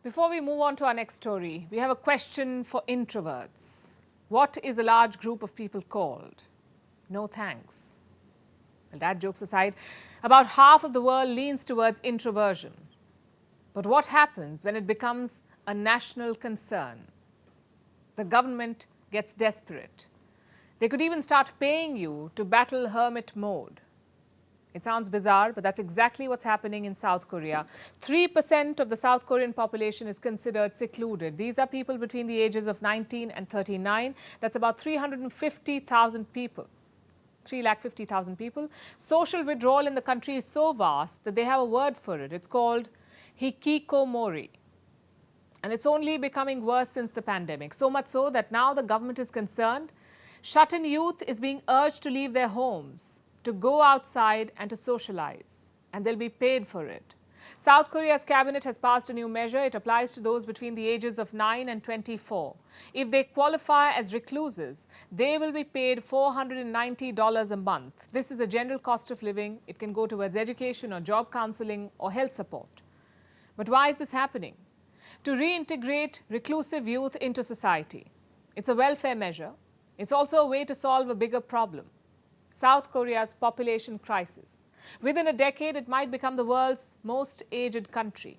Before we move on to our next story, we have a question for introverts. What is a large group of people called? No thanks. Well, dad jokes aside, about half of the world leans towards introversion. But what happens when it becomes a national concern? The government gets desperate. They could even start paying you to battle hermit mode. It sounds bizarre, but that's exactly what's happening in South Korea. 3% of the South Korean population is considered secluded. These are people between the ages of 19 and 39. That's about 350,000 people. 350,000 people. Social withdrawal in the country is so vast that they have a word for it. It's called hikikomori. And it's only becoming worse since the pandemic. So much so that now the government is concerned. Shut-in youth is being urged to leave their homes, to go outside and to socialize, and they'll be paid for it. South Korea's cabinet has passed a new measure. It applies to those between the ages of 9 and 24. If they qualify as recluses, they will be paid $490 a month. This is a general cost of living. It can go towards education or job counseling or health support. But why is this happening? To reintegrate reclusive youth into society. It's a welfare measure. It's also a way to solve a bigger problem. South Korea's population crisis. Within a decade, it might become the world's most aged country.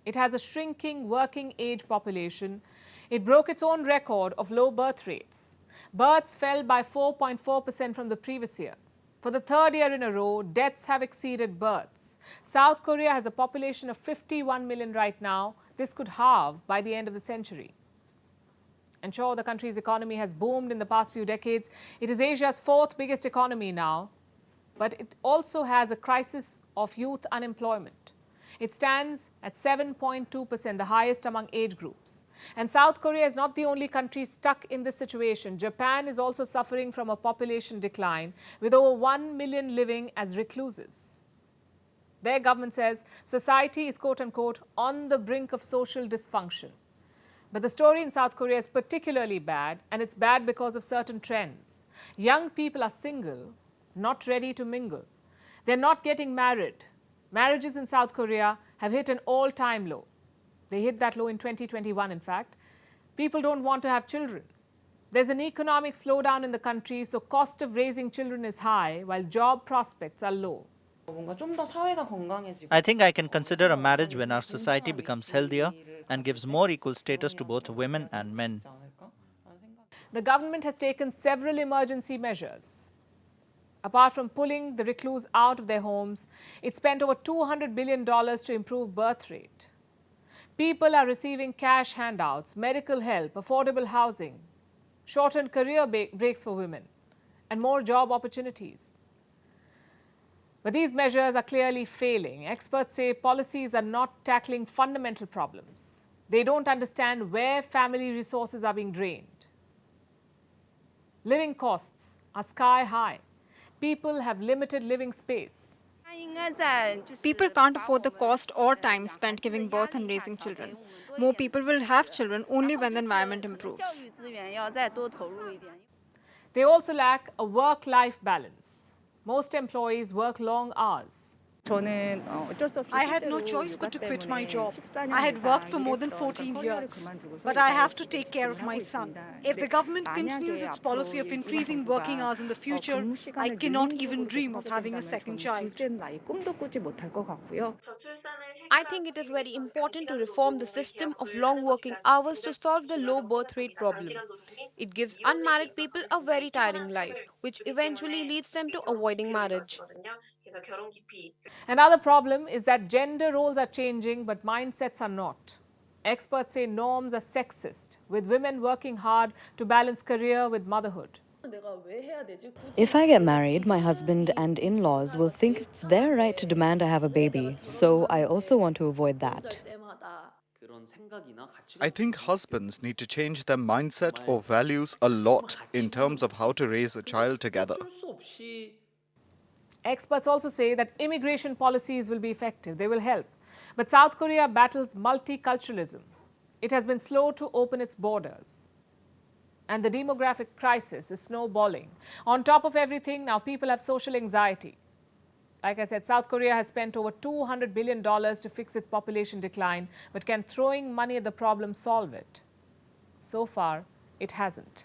It has a shrinking working age population. It broke its own record of low birth rates. Births fell by 4.4% from the previous year. For the third year in a row, deaths have exceeded births. South Korea has a population of 51 million right now. This could halve by the end of the century. And sure, the country's economy has boomed in the past few decades. It is Asia's fourth biggest economy now, but it also has a crisis of youth unemployment. It stands at 7.2%, the highest among age groups. And South Korea is not the only country stuck in this situation. Japan is also suffering from a population decline, with over 1 million living as recluses. Their government says society is, quote unquote, on the brink of social dysfunction. But the story in South Korea is particularly bad, and it's bad because of certain trends. Young people are single, not ready to mingle. They're not getting married. Marriages in South Korea have hit an all-time low. They hit that low in 2021, in fact. People don't want to have children. There's an economic slowdown in the country, so cost of raising children is high, while job prospects are low. I think I can consider a marriage when our society becomes healthier and gives more equal status to both women and men. The government has taken several emergency measures. Apart from pulling the recluse out of their homes, it spent over $200 billion to improve birth rate. People are receiving cash handouts, medical help, affordable housing, shortened career breaks for women, and more job opportunities. But these measures are clearly failing. Experts say policies are not tackling fundamental problems. They don't understand where family resources are being drained. Living costs are sky high. People have limited living space. People can't afford the cost or time spent giving birth and raising children. More people will have children only when the environment improves. They also lack a work-life balance. Most employees work long hours. I had no choice but to quit my job. I had worked for more than 14 years, but I have to take care of my son. If the government continues its policy of increasing working hours in the future, I cannot even dream of having a second child. I think it is very important to reform the system of long working hours to solve the low birth rate problem. It gives unmarried people a very tiring life, which eventually leads them to avoiding marriage. Another problem is that gender roles are changing, but mindsets are not. Experts say norms are sexist, with women working hard to balance career with motherhood. If I get married, my husband and in-laws will think it's their right to demand I have a baby, so I also want to avoid that. I think husbands need to change their mindset or values a lot in terms of how to raise a child together. Experts also say that immigration policies will be effective. They will help. But South Korea battles multiculturalism. It has been slow to open its borders. And the demographic crisis is snowballing. On top of everything, now people have social anxiety. Like I said, South Korea has spent over $200 billion to fix its population decline. But can throwing money at the problem solve it? So far, it hasn't.